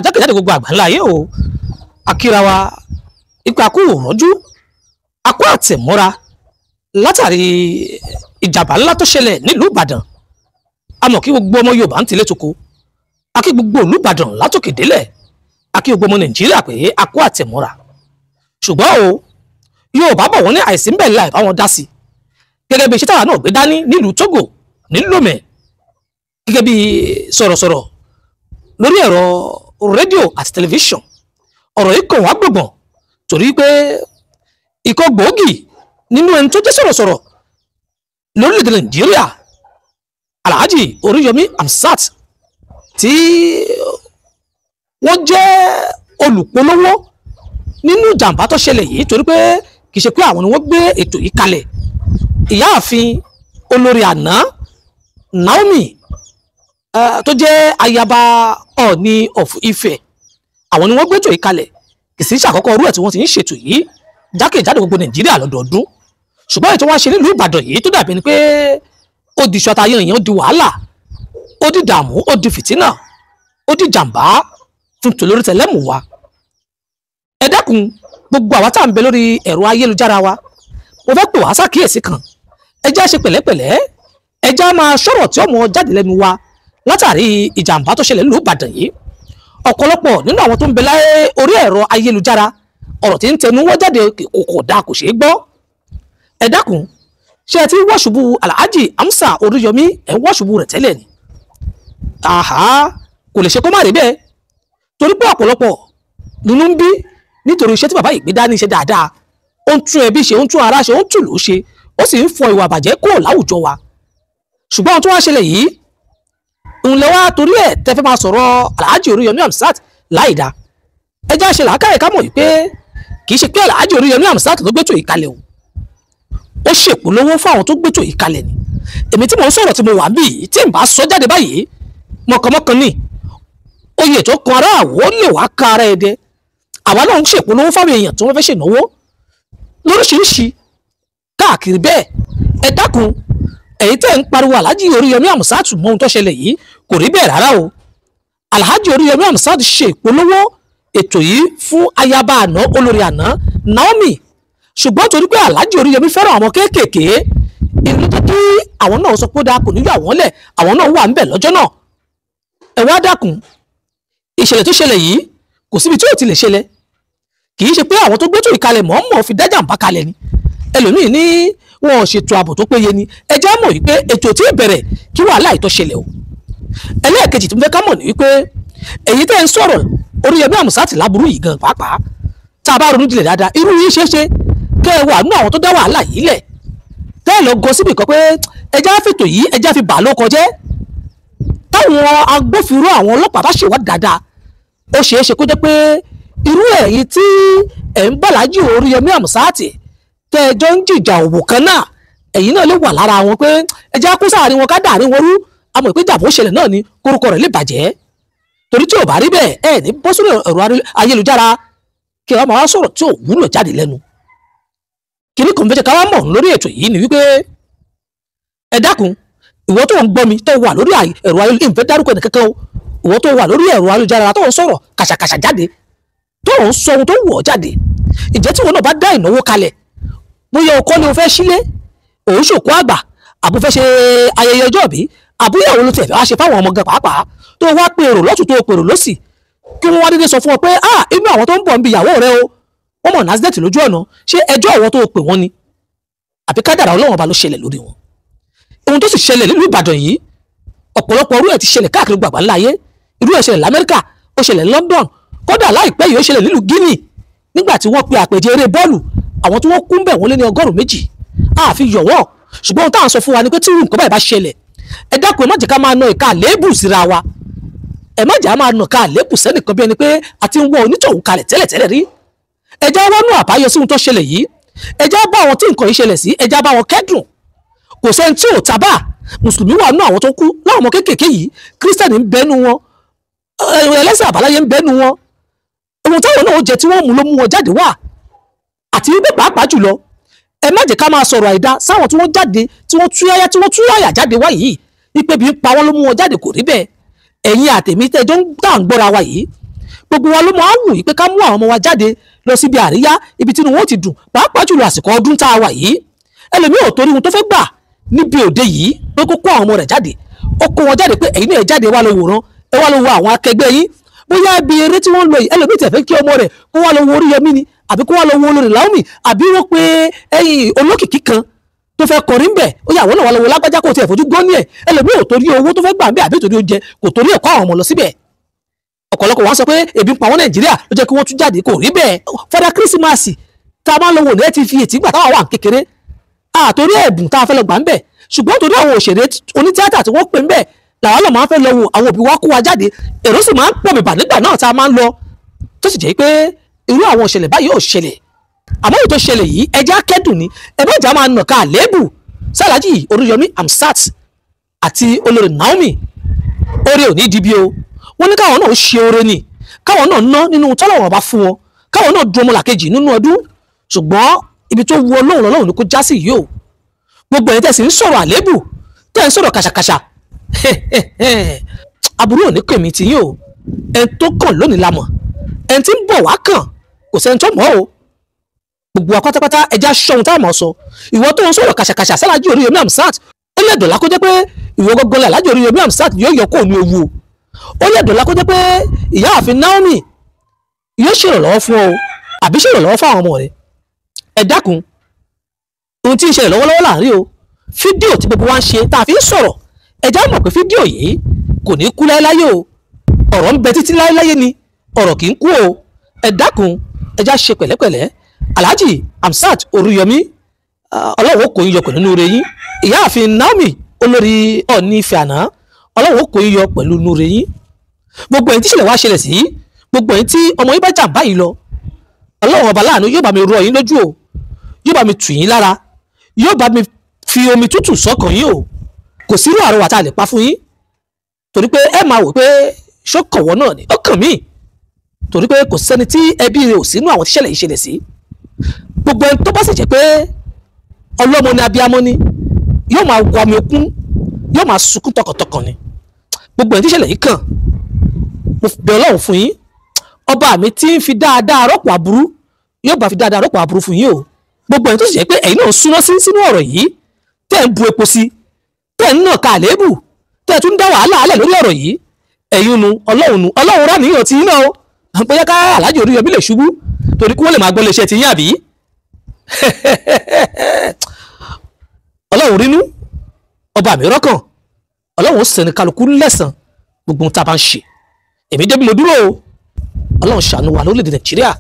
jákèjádò gbogbo àgbáńlá ayé o akíra wa ipa kú rọ́jú akó àtẹ̀mọ́ra látàrí ìjàmbá ńlá tó ṣẹlẹ̀ nílùú Ìbàdàn àmọ́ kí gbogbo ọmọ Yorùbá ń tilé toko akí gbogbo ìlú Ìbàdàn látòkè délẹ̀ akí gbogbo ọmọ Nàìjíríà pé akó àtẹ̀mọ́ra ṣùgbọ́n o Yorùbá bọ̀ wọ́n ní àìsí ń bẹ̀ láì bá wọn dá sí gẹ́gẹ́ bí iṣẹ́ táwa náà gbé dání nílùú Togo nílòmẹ̀ gẹ́gẹ́ bí sọ̀rọ̀sọ̀rọ̀ lórí ẹ̀rọ rédíò àti tẹlifíṣàn ọ̀rọ̀ yìí kàn wá gbọ̀ngbọ̀n torí pé ikọ̀ gbòógì nínú ẹni tó jẹ́ sọ̀rọ̀sọ̀rọ̀ lórílẹ̀‐èdè Nàìjíríà Alhaji Oríyọmí Hamzat tí wọ́n jẹ́ olùpolówó nínú ìjàmbá tó ṣẹlẹ̀ yìí torí pé kì í ṣe pé àwọn ni wọ́n gbé ètò yìí kalẹ̀ ìyáàfin olórí àná Naomi tó jẹ́ ayaba Ọọ̀ni of Ifẹ̀ àwọn ni wọ́n gbé ètò yìí kalẹ̀ kì í sì ṣàkọ́kọ́ orú ẹ̀ tí wọ́n ti ń ṣètò yìí jákèjádò gbogbo Nàìjíríà lọ́dọọdún ṣùgbọ́n ètò wọn ṣe nílùú Ìbàdàn yìí tó dàbí ni pé ó di ṣọta yanyan ó di wàhálà ó di dààmú ó di fìtínà ó di jàǹbá fún tòlórí tẹlẹ́mù wa ẹ dákun gbogbo àwa tá à ń bẹ lórí ẹ̀rọ ayélujára wa mo fẹ́ pè wá ṣàkíyèsí kan ẹ jẹ́ á ṣe pẹ̀lẹ́pẹ̀lẹ́ ẹ jẹ́ á máa sọ̀rọ̀ tí ọmọ jáde lẹ́nu wa látàrí ìjàmbá tó ṣẹlẹ̀ nílùú Ìbàdàn yìí ọ̀pọ̀lọpọ̀ nínú àwọn tó ń bẹ láyé orí ẹ̀rọ ayélujára ọ̀rọ̀ tí ń tẹnu wọ́n jáde kò dáa kò ṣeé gbọ́ ẹ dákun ṣé ẹ ti wọ́ṣubú Alhaji Hamzat Oríyọmí ẹ̀ ń wọ́ṣubú rẹ̀ tẹ́lẹ̀ ni kò lè ṣe kó má rí bẹ́ẹ̀ torí pé ọ̀pọ̀lọpọ̀ nínú ń bí nítorí iṣẹ́ tí bàbá yìí gbé dání ṣe dáadáa ó ń tún ẹbí ṣe ó ń tún ara ṣe ó ń tùlù ṣe ó sì ń fọ ìwà àbàjẹ́ kúrò láwùjọ wa ṣùgbọ́n ohun tó wá ṣẹlẹ̀ yìí ńlẹ̀ wá torí ẹ̀ tẹ́ fẹ́ máa sọ̀rọ̀ Alhaji Oríyọmí Hamzat láìda ẹ já ṣe làákàyè ká mọ̀ yìí pé kì í ṣe pé Alhaji Oríyọmí Hamzat ló gbétò yìí kalẹ̀ o ó ṣèpolówó fún àwọn tó gbétò yìí kalẹ̀ ni èmi tí mò ń sọ̀rọ̀ tí mo wà bí tí n bá sọ jáde báyìí mọ̀kànmọ́kàn ni oyè tó kan ara àwọ̀ lè wá ká ara ẹ̀ dẹ àwa náà ń ṣèpolówó fáwọn èèyàn tí wọ́n fẹ́ ṣènáwó lóríṣiríṣi káàkiri bẹ́ẹ̀ ẹ dákun èyí tẹ́ ń pariwo Alhaji Oríyọmí Hamzat mọ ohun tó ṣẹlẹ̀ yìí kò rí bẹ́ẹ̀ rárá o Alhaji Oríyọmí Hamzat ṣe ìpolówó ètò yìí fún ayaba àná olórí àná Naomi ṣùgbọ́n torí pé Alhaji Oríyọmí fẹ́ràn àwọn kéékèèké ìlú tó kí àwọn náà sọ pé ó dáa kò níyọ àwọn lẹ̀ àwọn náà wà ń bẹ̀ lọ́jọ́ náà ẹ wá dákun ìṣẹ̀lẹ̀ tó ṣẹlẹ̀ yìí kò síbi tí ò ti lè ṣẹlẹ̀ kì í ṣe pé àwọn tó gbétò ìkalẹ̀ mọ̀ọ́mọ̀ fi dájà ń bá kalẹ̀ ni ẹlòmíì ní wọn ò ṣètò ààbò tó péye ni ẹ jẹ́ mọ̀ wípé ètò tí ì bẹ̀rẹ̀ kí wàhálà ìtọ́ ṣẹlẹ̀ o ẹlẹ́ẹ̀kejì tí mo fẹ́ ká mọ̀ ní wípé èyí tẹ́ ń sọ̀rọ̀ Oríyọmí Hamzat láburú yìí gan pàápàá tá a bá ronú jinlẹ̀ dáadáa irú yìí ṣeé ṣe kẹ́ ẹ wà nú àwọn tó dá wàhálà yìí lẹ̀ tẹ́ ẹ lọ gan síbi kan pé ẹ já fètò yìí ẹ já fi bà ló kọjẹ́ táwọn agbófinró àwọn ọlọ́pàá bá ṣèwádìí dáadáa ó ṣeé ṣe kó jẹ́ pé irú ẹ̀yin tí ẹ̀ ń bá Alhaji Oríyọmí Hamzat tẹ́ẹjọ́ ń jìjà òwò kan náà ẹ̀yin náà lè wà lára wọn pé ẹjẹ́ kó sáàrin wọn ká dàrin wọn rú àmọ́ ìpéjà bó ṣẹlẹ̀ náà ni kórúkọ rẹ̀ lè bàjẹ́ torí tí ò bá rí bẹ́ẹ̀ ẹ̀ ní bọ́ sórí ẹ̀rọ ayélujára kí ẹ máa sọ̀rọ̀ tí ò wúlò jáde lẹ́nu kíní kan fẹ́ ká wá mọ̀ lórí ètò yìí ni wípé ẹ dákun ìwọ tó ń gbọ́ mi tó wà lórí ẹ̀rọ ayélujára ìfẹ́ dárúkọ ẹnì kankan o ìwọ tó wà lórí ẹ̀rọ ayélujára tó ń sọ̀rọ̀ kàṣàkàṣà jáde tó ń sọ ohun tó wù ọ́ jáde ìjẹ́ tí wọn náà bá dá ìnáwó kalẹ̀ bóyá ọkọ ni o fẹ́ sílé òun ṣòkó àgbà àbò fẹ́ ṣe ayẹyẹ ọjọ́ ìbí àbúyàwó ló tiẹ̀ fẹ́ wá ṣe fáwọn ọmọ gan pàápàá tó wá pèrò lọ́tún tó pèrò lọ́sì kí wọ́n wá dédé sọ fún ọ pé inú àwọn tó ń bọ̀ ń bi ìyàwó rẹ o wọ́n mọ̀ násdẹ̀tì lójú ọ̀nà ṣé ẹjọ́ àwọn tó pè wọ́n ni àbí kádàrá Ọlọ́run ọba ló ṣẹlẹ̀ lórí wọn ohun tó sì ṣẹlẹ̀ nílùú Ìbàdàn yìí ọ̀pọ̀lọpọ̀ irú ẹ̀ ti ṣẹlẹ̀ káàkiri gbàgbà ńlá ayé irú ẹ̀ ṣẹlẹ̀ l'Amẹ́ríkà ó ṣẹlẹ̀ ní London kódà láìpẹ́ yìí ó ṣẹlẹ̀ nílùú Guinea nígbà tí wọ́n pe àpèjẹ eré bọ́ọ̀lù àwọn tí wọ́n kú ń bẹ̀ wọ́n lé ní 120 àfi yọ̀ wọ́n ṣùgbọ́n ohun táwọn sọ fún wa ni pé tí nǹkan báyìí bá ṣẹlẹ̀ ẹ dákun ẹ má jẹ́ ká máa na ìka àléébù síra wa ẹ má jẹ́ á máa na ìka àléébù sẹ́nìkan bí ẹni pé a ti ń wọ onítọ̀hún kalẹ̀ tẹ́lẹ̀tẹ́lẹ̀ rí ẹ jẹ́ wọ́n nú àbáyọ sí ohun tó ṣẹlẹ̀ yìí ẹ jẹ́ bá àwọn tí nǹkan yìí ṣẹlẹ̀ sí ẹ jẹ́ bá wọn kẹ́dùn kò sẹ́ni tí ò tábà mùsùlùmí wà nú àwọn tó kú láwọn ọmọ kéékèèké yìí kírísítẹ̀nì ń bẹ́nu wọn ẹlẹ́sìn àbáláyé ń bẹ́nu wọn ohun táwọn náà jẹ tí wọ́n mú ló mú wọn jáde wá àti wípé pàápàá jùlọ ẹ má jẹ́ ká máa sọ̀rọ̀ àìdá sáwọn tí wọ́n jáde tí wọ́n tú yáyà jáde wá yìí wípé bí pa wọ́n ló mú wọn jáde kò rí bẹ́ẹ̀ ẹ̀yin àtẹ̀mí tẹ́jọ́ ń gbà ń gbọ́ra wa yìí gbogbo wa ló máa ń wù yí pé ká mú àwọn ọmọ wa jáde lọ síbi àríyá ibi tí inú wọn ti dùn pàápàá jùlọ àsìkò ọdún tá a wà yìí. ẹlòmíì ò torí ohun tó fẹ́ gbà níbi òde yìí pé kó kó àwọn ọmọ rẹ̀ jáde ó kó wọn jáde pé ẹ̀yin náà jáde wá lọ wòran ẹ wá lọ wo àwọn akẹgbẹ́ yín bóyá ibi eré tí wọ́n ń lọ yìí ẹlòmíì tẹ̀ fẹ́ kí ọmọ rẹ̀ kó wá lọ wo Oríyọmí ni àbí kó wá lọ wo Olórí Láómì àbí wọ́n pé ẹ̀yin olókìkí kan tó fẹ́ kọrin bẹ̀ ó yà wọ́n náà wá lọ wo lágbájá kó tiẹ̀ fojú gbọ́ ní ẹ̀ ẹlòmíì ò torí owó tó fẹ́ gbà ń bẹ̀ àbí torí oúnjẹ kò torí ẹ̀kọ́ àwọn ọmọ lọ síbẹ̀. ọ̀pọ̀lọpọ̀ wọn sọ pé ebi ń pa wọn Nàìjíríà ló jẹ́ kí wọ́n tún jáde kò rí bẹ́ẹ̀. fọ́dà kírísímàsì tá a máa ń lọ wò ní TV gbà táwọn wà kékeré àtòrí ẹ̀bùn tá a fẹ́ lọ gbà ń bẹ̀ ṣùgbọ́n torí àwọn òṣèré onítíátà tí wọ́n pè ń bẹ̀ làwọn lọ máa ń fẹ́ lọ wo àwọn òbí wa kó wa jáde èrò sì máa ń pọ̀ bìbà nígbà náà tá a máa ń lọ tó sì jẹ́ pé irú àwọn ìṣẹ̀lẹ̀ báyìí ò ṣẹlẹ̀ àmọ́ èyí tó ṣẹlẹ̀ yìí ẹjẹ́ akẹ́dùn ni ẹgbẹ́ ìjà máa nà ká àléébù Sàlájì Oríyọmí Hamzat àti Olórí Naomi oore ò ní dibi o wọ́n ní káwọn náà ṣe oore ni káwọn náà ná nínú tọ́lọ́wọ́n bá fún wọn káwọn náà dun ọmọlàkejì nínú ọdún ṣùgbọ́n ibi tó wu Ọlọ́run ni kó já sí yìí o gbogbo ẹ̀yin tẹ̀sí ń sọ̀rọ̀ àléébù tẹ̀ ń sọ̀rọ̀ kàṣàkàṣà aburú ò ní kèmí tí yín o ẹni tó kàn lónìí la mọ̀ ẹni tí ń bọ̀ wá kàn kò sẹ́ni tó mọ̀ o gbogbo wa pátápátá ẹja ṣọ́hun tá a mọ̀ sọ ìwọ tó ń sọ̀rọ̀ kàṣàkàṣà Sàlájì Oríyọmí Hamzat ó lè dọ̀la kó jẹ́ pé ìwọ gọ́gọ́ lẹ̀ Sàlájì Oríyọmí Hamzat yóò yọ kó ní owó ó lè dọ̀la kó jẹ́ pé ìyáàfin Naomi yóò ṣèrànlọ́wọ́ fún ọ àbí ṣèrànlọ́wọ́ fún àwọn ọmọ rẹ ẹ dákun ohun tí ń ṣẹlẹ̀ lọ́wọ́lọ́wọ́ láàrin o fídíò tí gbogbo wa ń ṣe tá a fi ń sọ̀rọ̀ ẹja mọ̀ pé fídíò yìí kò ní kú láéláyé o ọ̀rọ̀ ń bẹ títí láéláyé ni ọ̀rọ̀ kì í kú o ẹ dákun ẹja ṣe pẹ̀lẹ́pẹ̀lẹ́ Alhaji Hamzat Oríyọmí Ọlọ́run kò ń yọ pẹ̀lú núure yín ìyáàfin Naomi Olórí Ọọ̀ni Ifẹ̀ àná Ọlọ́run kò ń yọ pẹ̀lú núure yín gbogbo ẹ̀yin tí ìṣẹ̀lẹ̀ wá ṣẹlẹ̀ sí gbogbo ẹ̀yin tí ọmọ yín bá jà báyìí lọ Ọlọ́run ọba láàánú yóò bá mi rọ yín lójú o yóò bá mi tù yín lára yóò bá mi fi omi tútù sọ́kàn yín o kò sí irú àrọwà tá a lè pa fún yín torí pé ẹ máa wò pé ṣókànwọ́ náà ni ó kàn mí torí pé kò sẹ́ni tí ẹbí rẹ̀ ò sínú àwọn tíṣẹ̀lẹ̀ yìí ṣẹlẹ̀ sí gbogbo ẹni tó bá sì jẹ́ pé ọlọ́mọ ni abiyamọ ni yóò máa wà mí okún yóò máa sunkún tọkàntọkàn ni gbogbo ẹni tíṣẹ̀lẹ̀ yìí kàn mo bẹ̀ Ọlọ́run fún yín ọba mi tí ń fi dáadáa rọ́pò aburú yóò bá fi dáadáa rọ́pò aburú fún yín o gbogbo ẹni tó sì jẹ́ pé ẹ̀yin náà súná sí sínú ọ̀rọ̀ yìí tẹ́ ń bu epo sí tẹ́ ń nà ká àléébù tẹ́ tún dá wàhálà alẹ̀ lórí ọ̀rọ̀ yìí ẹ̀yin nu Ọlọ́run rà níyàn tí yín náà o bóyá ká Alhaji Oríyọmí lè ṣubú torí kí wọ́n lè máa gbọ́ léṣẹ́ ti yín àbí Ọlọ́run rínú ọba mi rọ́kàn Ọlọ́run ó sẹni kálukú lẹ́sàn gbogbo ohun tá a bá ń ṣe èmi débi mo dúró o Ọlọ́run ṣàánú wa lórílẹ̀-èdè Nàìjíríà.